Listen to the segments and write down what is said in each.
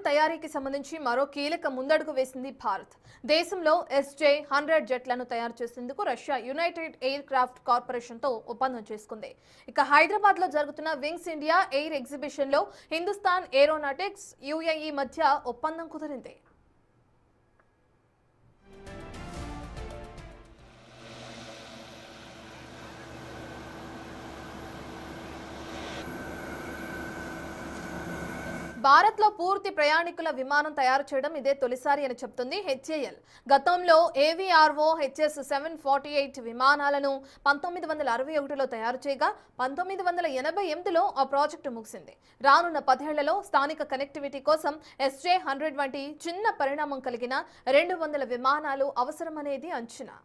తయారీకి సంబంధించి మరో కీలక ముందడుగు వేసింది భారత్. దేశంలో SJ-100 జెట్లను తయారు చేసేందుకు Russia United air craft corporation తో ఒప్పందం చేసుకుంది. ఇక హైదరాబాద్ లో జరుగుతున్న వింగ్స్ ఇండియా ఎయిర్ ఎగ్జిబిషన్ లో హిందుస్థాన్ ఏరోనాటిక్స్, UAE మధ్య ఒప్పందం కుదిరింది. భారత్లో పూర్తి ప్రయాణికుల విమానం తయారు చేయడం ఇదే తొలిసారి అని చెప్తుంది HAL. గతంలో AVRO HS-748 విమానాలను 1961లో తయారు చేయగా 1988లో ఆ ప్రాజెక్టు ముగిసింది. రానున్న 10 ఏళ్లలో స్థానిక కనెక్టివిటీ కోసం SJ-100 వంటి చిన్న పరిణామం కలిగిన 200 విమానాలు అవసరమనేది అంచనా.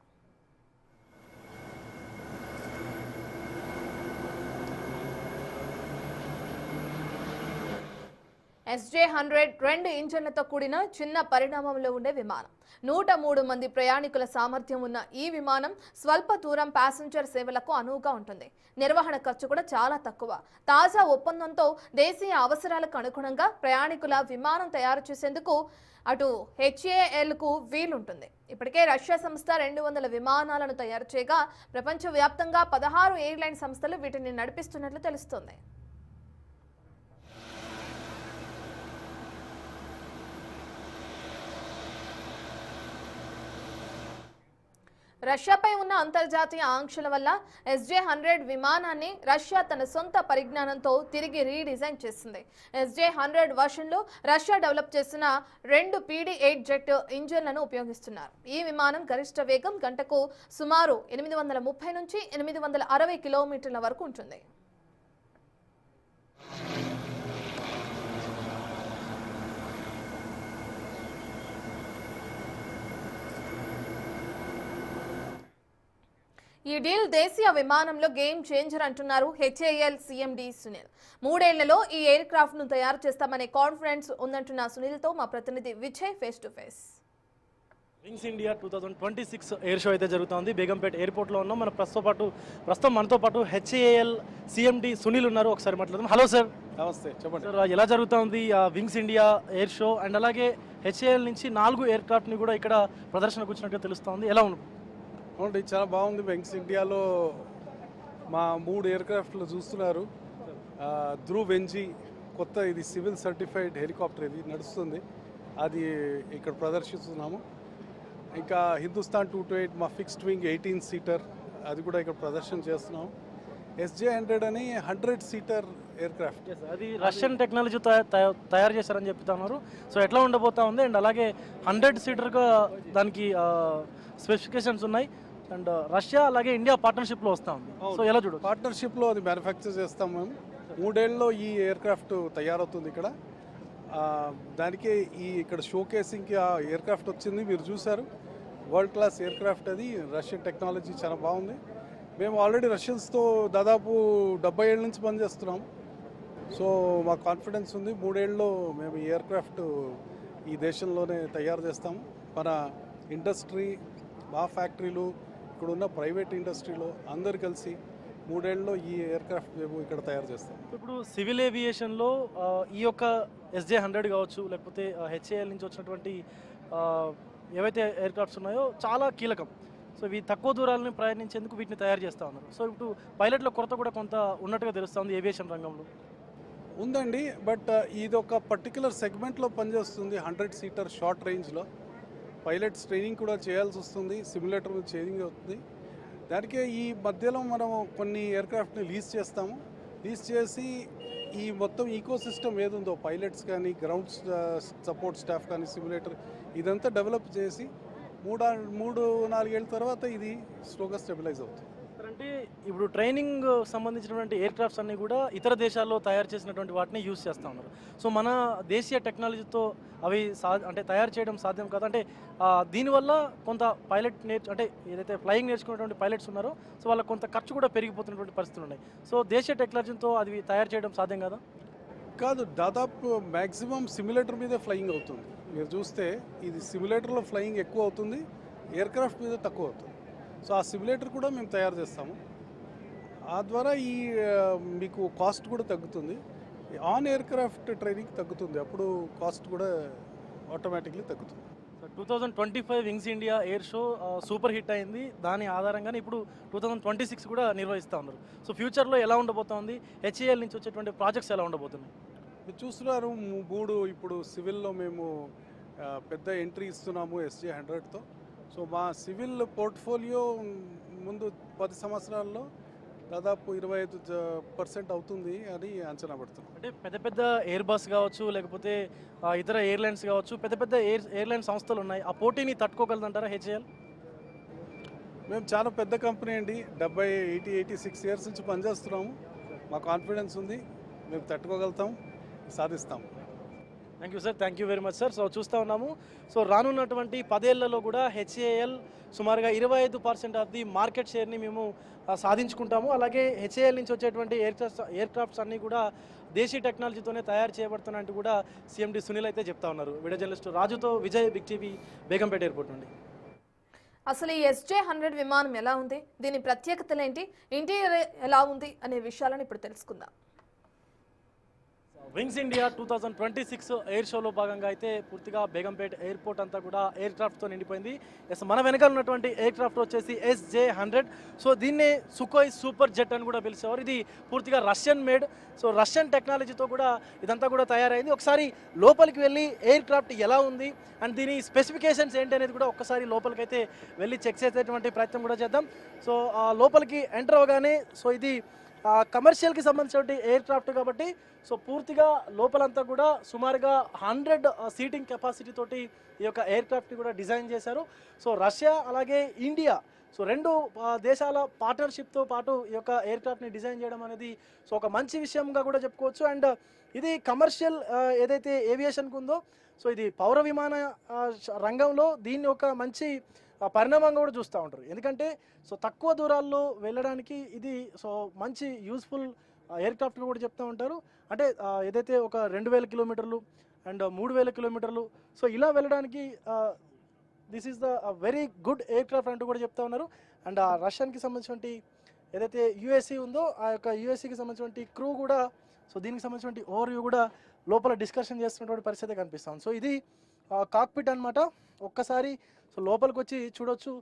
SJ-100 2 ఇంజన్లతో కూడిన చిన్న పరిణామంలో ఉండే విమానం. 103 మంది ప్రయాణికుల సామర్థ్యం ఉన్న ఈ విమానం స్వల్ప దూరం ప్యాసింజర్ సేవలకు అనువుగా ఉంటుంది. నిర్వహణ ఖర్చు కూడా చాలా తక్కువ. తాజా ఒప్పందంతో దేశీయ అవసరాలకు అనుగుణంగా ప్రయాణికుల విమానం తయారు చేసేందుకు అటు HALకు వీలుంటుంది. ఇప్పటికే రష్యా సంస్థ 200 విమానాలను తయారు చేయగా ప్రపంచవ్యాప్తంగా 16 ఎయిర్లైన్ సంస్థలు వీటిని నడిపిస్తున్నట్లు తెలుస్తోంది. రష్యాపై ఉన్న అంతర్జాతీయ ఆంక్షల వల్ల SJ-100 విమానాన్ని రష్యా తన సొంత పరిజ్ఞానంతో తిరిగి రీడిజైన్ చేసింది. SJ-100 వర్షన్లో రష్యా డెవలప్ చేసిన 2 PD-8 జెట్ ఇంజన్లను ఉపయోగిస్తున్నారు. ఈ విమానం గరిష్ట వేగం గంటకు సుమారు 830 నుంచి 860 కిలోమీటర్ల వరకు ఉంటుంది. ఈ డీల్ దేశీయ విమానంలో గేమ్ చేంజర్ అంటున్నారు HAL CMD సునీల్. 3 ఏళ్లలో ఈ ఎయిర్ క్రాఫ్ట్ ను తయారు చేస్తామనే కాన్ఫిడెన్స్ ఉందంటున్న సునీల్తో మా ప్రతినిధి Vijay face to face. Wings India 2026 air show అయితే జరుగుతుంది. బేగంపేట ఎయిర్పోర్ట్లో ఉన్నాం. ప్రస్తుతం మనతో పాటు HAL CMD సునీల్ ఉన్నారు. ఒకసారి మాట్లాడదాం. Hello sir. నమస్తే, చెప్పండి సార్. ఎలా జరుగుతుంది wings India air show? And అలాగే HAL నుంచి 4 ఎయిర్ క్రాఫ్ట్ని కూడా ఇక్కడ ప్రదర్శనకు వచ్చినట్టుగా తెలుస్తుంది. ఎలా ఉంది? అవునండి, చాలా బాగుంది. వింగ్స్ ఇండియాలో మా 3 ఎయిర్ క్రాఫ్ట్లు చూస్తున్నారు. ధ్రువ్ NG కొత్త, ఇది సివిల్ సర్టిఫైడ్ హెలికాప్టర్, ఇది నడుస్తుంది, అది ఇక్కడ ప్రదర్శిస్తున్నాము. ఇంకా హిందుస్థాన్ 228 మా ఫిక్స్డ్ వింగ్ 18 సీటర్, అది కూడా ఇక్కడ ప్రదర్శన చేస్తున్నాము. SJ-100 అని 100 సీటర్ ఎయిర్ క్రాఫ్ట్, అది రష్యన్ టెక్నాలజీ తయారు చేశారని చెప్తున్నారు. సో ఎట్లా ఉండబోతా ఉంది? అండ్ అలాగే 100 సీటర్గా దానికి స్పెసిఫికేషన్స్ ఉన్నాయి. అండ్ రష్యా అలాగే ఇండియా పార్ట్నర్షిప్లో వస్తూ ఉంది. సో ఎలా చూడు? పార్ట్నర్షిప్లో అది మ్యానుఫ్యాక్చర్ చేస్తాం మేము. 3 ఏళ్ళలో ఈ ఎయిర్ క్రాఫ్ట్ తయారవుతుంది ఇక్కడ. దానికే ఇక్కడ షోకేసింగ్కి ఆ ఎయిర్ క్రాఫ్ట్ వచ్చింది, మీరు చూసారు. వరల్డ్ క్లాస్ ఎయిర్ క్రాఫ్ట్, అది రష్యన్ టెక్నాలజీ చాలా బాగుంది. మేము ఆల్రెడీ రష్యన్స్తో దాదాపు 70 ఏళ్ళ నుంచి పనిచేస్తున్నాం. సో మాకు కాన్ఫిడెన్స్ ఉంది, 3 ఏళ్ళలో మేము ఈ ఎయిర్ క్రాఫ్ట్ ఈ దేశంలోనే తయారు చేస్తాము. మన ఇండస్ట్రీ, మా ఫ్యాక్టరీలు, ఇక్కడ ఉన్న ప్రైవేట్ ఇండస్ట్రీలో అందరు కలిసి 3 ఏళ్ళలో ఈ ఎయిర్ క్రాఫ్ట్ మేము ఇక్కడ తయారు చేస్తాం. ఇప్పుడు సివిల్ ఏవియేషన్లో ఈ యొక్క SJ-100 కావచ్చు, లేకపోతే HAL నుంచి వచ్చినటువంటి ఏవైతే ఎయిర్ క్రాఫ్ట్స్ ఉన్నాయో చాలా కీలకం. సో ఇవి తక్కువ దూరాలను ప్రయాణించేందుకు వీటిని తయారు చేస్తూ ఉన్నారు. సో ఇప్పుడు పైలట్ల కొరత కూడా కొంత ఉన్నట్టుగా తెలుస్తుంది ఏవియేషన్ రంగంలో. ఉందండి, బట్ ఇది ఒక పర్టికులర్ సెగ్మెంట్లో పనిచేస్తుంది. 100 సీటర్ షార్ట్ రేంజ్లో పైలట్స్ ట్రైనింగ్ కూడా చేయాల్సి వస్తుంది, సిమ్యులేటర్ మీద ట్రైనింగ్ అవుతుంది. దానికే ఈ మధ్యలో మనం కొన్ని ఎయిర్క్రాఫ్ట్ని లీజ్ చేస్తాము. లీజ్ చేసి ఈ మొత్తం ఈకో సిస్టమ్ ఏదుందో, పైలట్స్ కానీ, గ్రౌండ్ సపోర్ట్ స్టాఫ్ కానీ, సిమ్యులేటర్, ఇదంతా డెవలప్ చేసి 3-4 ఏళ్ళ తర్వాత ఇది స్లోగా స్టెబిలైజ్ అవుతుంది. అంటే ఇప్పుడు ట్రైనింగ్ సంబంధించినటువంటి ఎయిర్ క్రాఫ్ట్స్ అన్నీ కూడా ఇతర దేశాల్లో తయారు చేసినటువంటి వాటిని యూజ్ చేస్తూ ఉన్నారు. సో మన దేశీయ టెక్నాలజీతో అవి అంటే తయారు చేయడం సాధ్యం కాదు. అంటే దీనివల్ల కొంత పైలట్ అంటే ఏదైతే ఫ్లయింగ్ నేర్చుకున్నటువంటి పైలట్స్ ఉన్నారో, సో వాళ్ళకి కొంత ఖర్చు కూడా పెరిగిపోతున్నటువంటి పరిస్థితులు ఉన్నాయి. సో దేశీయ టెక్నాలజీతో అది తయారు చేయడం సాధ్యం కదా? కాదు, దాదాపు మ్యాక్సిమం సిమ్యులేటర్ మీదే ఫ్లయింగ్ అవుతుంది. మీరు చూస్తే ఇది సిమ్యులేటర్లో ఫ్లయింగ్ ఎక్కువ అవుతుంది, ఎయిర్ క్రాఫ్ట్ మీద తక్కువ అవుతుంది. సో ఆ సిమ్యులేటర్ కూడా మేము తయారు చేస్తాము. ఆ ద్వారా మీకు కాస్ట్ కూడా తగ్గుతుంది. ఆన్ ఎయిర్క్రాఫ్ట్ ట్రైనింగ్ తగ్గుతుంది, అప్పుడు కాస్ట్ కూడా ఆటోమేటిక్లీ తగ్గుతుంది. 2025 wings India air show super hit అయింది. దాని ఆధారంగానే ఇప్పుడు 2026 కూడా నిర్వహిస్తూ ఉన్నారు. సో ఫ్యూచర్లో ఎలా ఉండబోతోంది, హెచ్ఏఎల్ నుంచి వచ్చేటువంటి ప్రాజెక్ట్స్ ఎలా ఉండబోతున్నాయి? మీరు చూస్తున్నారు 3 ఇప్పుడు సివిల్లో మేము పెద్ద ఎంట్రీ ఇస్తున్నాము SJ100తో. సో మా సివిల్ పోర్ట్ఫోలియో ముందు 10 సంవత్సరాల్లో దాదాపు 25% అవుతుంది అని అంచనా పడుతున్నాం. అంటే పెద్ద పెద్ద ఎయిర్ బస్ కావచ్చు, లేకపోతే ఇతర ఎయిర్లైన్స్ కావచ్చు, పెద్ద పెద్ద ఎయిర్లైన్ సంస్థలు ఉన్నాయి. ఆ పోటీని తట్టుకోగలదంటారా హెచ్ఏఎల్? మేము చాలా పెద్ద కంపెనీ అండి, 86 ఇయర్స్ నుంచి పనిచేస్తున్నాము. మా కాన్ఫిడెన్స్ ఉంది, మేము తట్టుకోగలుగుతాం, సాధిస్తాం. Thank you sir, thank you very much sir. So చూస్తూ ఉన్నాము, సో రానున్నటువంటి 10 ఏళ్లలో కూడా హెచ్ఏఎల్ సుమారుగా 25% ఆఫ్ ది మార్కెట్ షేర్ని మేము సాధించుకుంటాము. అలాగే హెచ్ఏఎల్ నుంచి వచ్చేటువంటి ఎయిర్క్రాఫ్ట్స్ అన్నీ కూడా దేశీ టెక్నాలజీతోనే తయారు చేయబడుతున్నట్టు కూడా CMD సునీల్ అయితే చెప్తా ఉన్నారు. వీడియో జర్నలిస్ట్ రాజుతో Vijay, big TV, Begumpet airport నుండి. అసలు ఈ SJ100 విమానం ఎలా ఉంది, దీని ప్రత్యేకతలు ఏంటి, ఇంటీరియర్ ఎలా ఉంది అనే విషయాలను ఇప్పుడు తెలుసుకుందాం. వింగ్స్ ఇండియా 2026 ఎయిర్ షోలో భాగంగా అయితే పూర్తిగా బేగంపేట ఎయిర్పోర్ట్ అంతా కూడా ఎయిర్ క్రాఫ్ట్తో నిండిపోయింది. ఎస్, మన వెనకాల ఉన్నటువంటి ఎయిర్ క్రాఫ్ట్ వచ్చేసి SJ100. సో దీన్నే సుకోయ్ సూపర్ జెట్ అని కూడా పిలిచేవారు. ఇది పూర్తిగా రష్యన్ మేడ్. సో రష్యన్ టెక్నాలజీతో కూడా ఇదంతా కూడా తయారైంది. ఒకసారి లోపలికి వెళ్ళి ఎయిర్ క్రాఫ్ట్ ఎలా ఉంది అండ్ దీని స్పెసిఫికేషన్స్ ఏంటి అనేది కూడా ఒక్కసారి లోపలికి అయితే వెళ్ళి చెక్ చేసేటువంటి ప్రయత్నం కూడా చేద్దాం. సో లోపలికి ఎంటర్ అవగానే సో ఇది కమర్షియల్కి సంబంధించిన ఎయిర్ క్రాఫ్ట్ కాబట్టి సో పూర్తిగా లోపలంతా కూడా సుమారుగా 100 సీటింగ్ కెపాసిటీ తోటి ఈ యొక్క ఎయిర్ క్రాఫ్ట్ని కూడా డిజైన్ చేశారు. సో రష్యా అలాగే ఇండియా సో 2 దేశాల పార్ట్నర్షిప్తో పాటు ఈ యొక్క ఎయిర్ క్రాఫ్ట్ని డిజైన్ చేయడం అనేది సో ఒక మంచి విషయంగా కూడా చెప్పుకోవచ్చు. అండ్ ఇది కమర్షియల్ ఏదైతే ఏవియేషన్కి ఉందో సో ఇది పౌర విమాన రంగంలో దీన్ని ఒక మంచి పరిణామంగా కూడా చూస్తూ ఉంటారు. ఎందుకంటే సో తక్కువ దూరాల్లో వెళ్ళడానికి ఇది సో మంచి యూస్ఫుల్ ఎయిర్క్రాఫ్ట్గా కూడా చెప్తూ ఉంటారు. అంటే ఏదైతే ఒక 2000 కిలోమీటర్లు అండ్ 3000 కిలోమీటర్లు సో ఇలా వెళ్ళడానికి this is the very good aircraft అంటూ కూడా చెప్తా ఉన్నారు. అండ్ ఆ రష్యన్కి సంబంధించినటువంటి ఏదైతే యుఎస్సి ఉందో ఆ యొక్క యుఎస్సికి సంబంధించినటువంటి క్రూ కూడా సో దీనికి సంబంధించినటువంటి ఓవర్వ్యూ కూడా లోపల డిస్కషన్ చేస్తున్నటువంటి పరిస్థితి కనిపిస్తాం. సో ఇది కాక్పిట్ అనమాట. ఒక్కసారి సో లోపలికి వచ్చి చూడొచ్చు.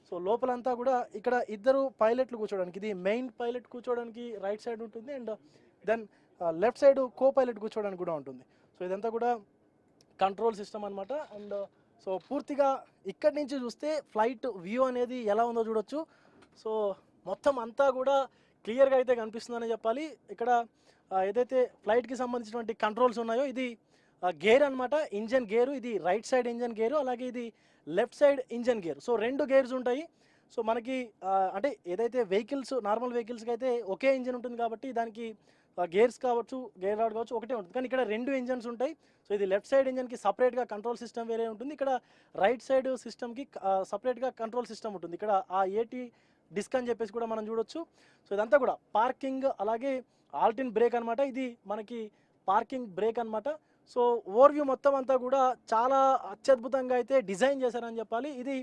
సో లోపలంతా కూడా ఇక్కడ 2 పైలట్లు కూర్చోడానికి, ఇది మెయిన్ పైలట్ కూర్చోడానికి రైట్ సైడ్ ఉంటుంది and then left side co pilot కూర్చోడానికి కూడా ఉంటుంది. సో ఇదంతా కూడా కంట్రోల్ సిస్టమ్ అనమాట. అండ్ సో పూర్తిగా ఇక్కడి నుంచి చూస్తే ఫ్లైట్ వ్యూ అనేది ఎలా ఉందో చూడొచ్చు. సో మొత్తం అంతా కూడా క్లియర్గా అయితే కనిపిస్తుందని చెప్పాలి. ఇక్కడ ఏదైతే ఫ్లైట్కి సంబంధించినటువంటి కంట్రోల్స్ ఉన్నాయో ఇది గేర్ అనమాట, ఇంజన్ గేరు. ఇది రైట్ సైడ్ ఇంజన్ గేరు, అలాగే ఇది left side engine gear. So 2 gears ఉంటాయి. సో మనకి అంటే ఏదైతే వెహికల్స్ నార్మల్ వెహికల్స్కి అయితే ఒకే ఇంజన్ ఉంటుంది కాబట్టి దానికి గేర్స్ కావచ్చు, గేర్ రాడ్ కావచ్చు ఒకటే ఉంటుంది. కానీ ఇక్కడ 2 ఇంజన్స్ ఉంటాయి. సో ఇది లెఫ్ట్ సైడ్ ఇంజన్కి సపరేట్గా కంట్రోల్ సిస్టమ్ వేరే ఉంటుంది, ఇక్కడ రైట్ సైడ్ సిస్టమ్కి సపరేట్గా కంట్రోల్ సిస్టమ్ ఉంటుంది. ఇక్కడ ఆ AT డిస్క్ అని చెప్పేసి కూడా మనం చూడొచ్చు. సో ఇదంతా కూడా పార్కింగ్ అలాగే ఆల్టిన్ బ్రేక్ అనమాట. ఇది మనకి పార్కింగ్ బ్రేక్ అనమాట. సో ఓవర్వ్యూ మొత్తం అంతా కూడా చాలా అత్యద్భుతంగా అయితే డిజైన్ చేశారని చెప్పాలి. ఇది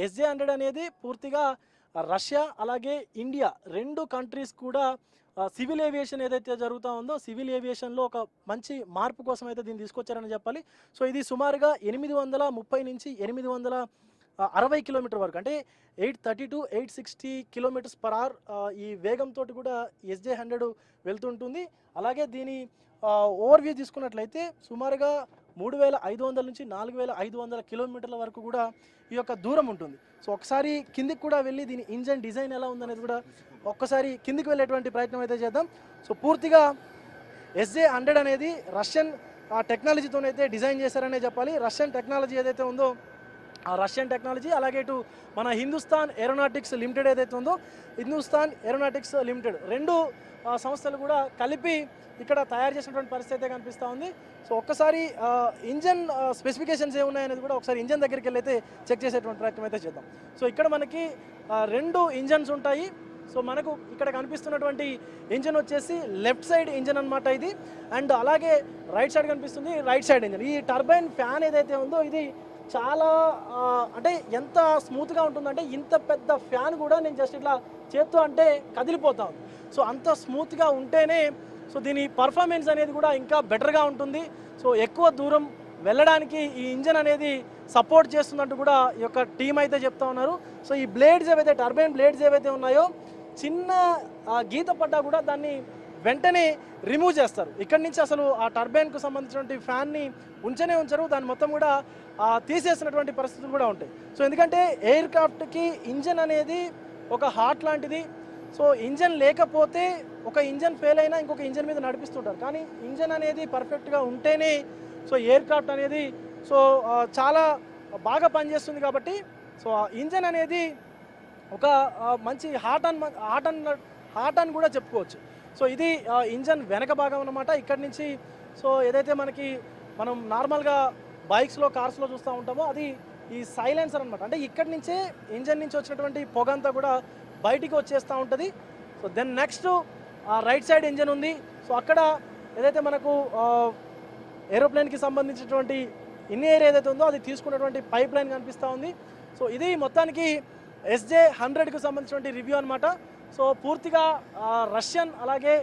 SJ100 అనేది పూర్తిగా రష్యా అలాగే ఇండియా 2 కంట్రీస్ కూడా సివిల్ ఏవియేషన్ ఏదైతే జరుగుతూ ఉందో సివిల్ ఏవియేషన్లో ఒక మంచి మార్పు కోసం అయితే దీన్ని తీసుకొచ్చారని చెప్పాలి. సో ఇది సుమారుగా 830 నుంచి 860 కిలోమీటర్ వరకు, అంటే 830 to 860 కిలోమీటర్స్ పర్ అవర్ ఈ వేగంతో కూడా SJ100 వెళ్తుంటుంది. అలాగే దీని ఓవర్వ్యూ తీసుకున్నట్లయితే సుమారుగా 3500 నుంచి 4500 కిలోమీటర్ల వరకు కూడా ఈ యొక్క దూరం ఉంటుంది. సో ఒకసారి కిందికి కూడా వెళ్ళి దీని ఇంజన్ డిజైన్ ఎలా ఉందనేది కూడా ఒక్కసారి కిందికి వెళ్ళేటువంటి ప్రయత్నం అయితే చేద్దాం. సో పూర్తిగా SJ100 అనేది రష్యన్ టెక్నాలజీతోనైతే డిజైన్ చేశారనే చెప్పాలి. రష్యన్ టెక్నాలజీ ఏదైతే ఉందో ఆ రష్యన్ టెక్నాలజీ అలాగే ఇటు మన హిందుస్థాన్ ఏరోనాటిక్స్ లిమిటెడ్ ఏదైతే ఉందో హిందుస్థాన్ ఏరోనాటిక్స్ లిమిటెడ్ 2 సంస్థలు కూడా కలిపి ఇక్కడ తయారు చేసినటువంటి పరిస్థితి అయితే కనిపిస్తూ ఉంది. సో ఒక్కసారి ఇంజన్ స్పెసిఫికేషన్స్ ఏమున్నాయనేది కూడా ఒకసారి ఇంజన్ దగ్గరికి వెళ్ళి అయితే చెక్ చేసేటువంటి ప్రయత్నం అయితే చేద్దాం. సో ఇక్కడ మనకి 2 ఇంజన్స్ ఉంటాయి. సో మనకు ఇక్కడ కనిపిస్తున్నటువంటి ఇంజన్ వచ్చేసి లెఫ్ట్ సైడ్ ఇంజన్ అనమాట ఇది. అండ్ అలాగే రైట్ సైడ్ కనిపిస్తుంది రైట్ సైడ్ ఇంజన్. ఈ టర్బైన్ ఫ్యాన్ ఏదైతే ఉందో ఇది చాలా అంటే ఎంత స్మూత్గా ఉంటుందంటే ఇంత పెద్ద ఫ్యాన్ కూడా నేను జస్ట్ ఇట్లా చేత్తో అంటే కదిలిపోతా ఉంది. సో అంత స్మూత్గా ఉంటేనే సో దీని పర్ఫార్మెన్స్ అనేది కూడా ఇంకా బెటర్గా ఉంటుంది. సో ఎక్కువ దూరం వెళ్ళడానికి ఈ ఇంజన్ అనేది సపోర్ట్ చేస్తుందంటూ కూడా ఈ యొక్క టీం అయితే చెప్తా ఉన్నారు. సో ఈ బ్లేడ్స్ ఏవైతే టర్బైన్ బ్లేడ్స్ ఏవైతే ఉన్నాయో చిన్న గీత పడ్డా కూడా దాన్ని వెంటనే రిమూవ్ చేస్తారు. ఇక్కడి నుంచి అసలు ఆ టర్బైన్కు సంబంధించినటువంటి ఫ్యాన్ని ఉంచరు, దాన్ని మొత్తం కూడా తీసేసినటువంటి పరిస్థితులు కూడా ఉంటాయి. సో ఎందుకంటే ఎయిర్ క్రాఫ్ట్కి ఇంజన్ అనేది ఒక హార్ట్ లాంటిది. సో ఇంజన్ లేకపోతే ఒక ఇంజన్ ఫెయిల్ అయినా ఇంకొక ఇంజన్ మీద నడిపిస్తుంటారు, కానీ ఇంజన్ అనేది పర్ఫెక్ట్గా ఉంటేనే సో ఎయిర్ క్రాఫ్ట్ అనేది సో చాలా బాగా పనిచేస్తుంది. కాబట్టి సో ఆ ఇంజన్ అనేది ఒక మంచి హార్ట్ అని కూడా చెప్పుకోవచ్చు. సో ఇది ఇంజన్ వెనక భాగం అన్నమాట. ఇక్కడి నుంచి సో ఏదైతే మనం నార్మల్గా బైక్స్లో కార్స్లో చూస్తూ ఉంటామో అది ఈ సైలెన్సర్ అనమాట. అంటే ఇక్కడి నుంచే ఇంజన్ నుంచి వచ్చినటువంటి పొగ అంతా కూడా బయటికి వచ్చేస్తూ ఉంటుంది. So then next right side engine ఉంది. సో అక్కడ ఏదైతే మనకు ఏరోప్లేన్కి సంబంధించినటువంటి ఇన్ ఎయిర్ ఏదైతే ఉందో అది తీసుకున్నటువంటి పైప్ లైన్ కనిపిస్తూ ఉంది. సో ఇది మొత్తానికి SJ-100కి సంబంధించినటువంటి రివ్యూ అనమాట. సో పూర్తిగా రష్యన్ అలాగే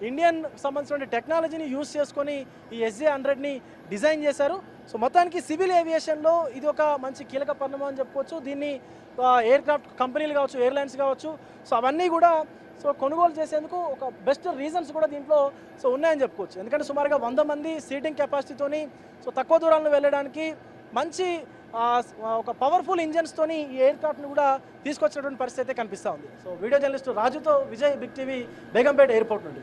ఇండియన్ సంబంధించిన టెక్నాలజీని యూజ్ చేసుకొని ఈ SJ-100ని డిజైన్ చేశారు. సో మొత్తానికి సివిల్ ఏవియేషన్లో ఇది ఒక మంచి కీలక పరిణామం అని చెప్పుకోవచ్చు. దీన్ని ఎయిర్ క్రాఫ్ట్ కంపెనీలు కావచ్చు, ఎయిర్లైన్స్ కావచ్చు, సో అవన్నీ కూడా సో కొనుగోలు చేసేందుకు ఒక బెస్ట్ రీజన్స్ కూడా దీంట్లో సో ఉన్నాయని చెప్పుకోవచ్చు. ఎందుకంటే సుమారుగా 100 మంది సీటింగ్ కెపాసిటీతోని సో తక్కువ దూరాలను వెళ్ళడానికి మంచి ఒక పవర్ఫుల్ ఇంజన్స్తోని ఈ ఎయిర్ క్రాఫ్ట్ని కూడా తీసుకొచ్చినటువంటి పరిస్థితి అయితే కనిపిస్తూ ఉంది. సో వీడియో జర్నలిస్ట్ రాజుతో Vijay, big TV, Begumpet airport నుండి.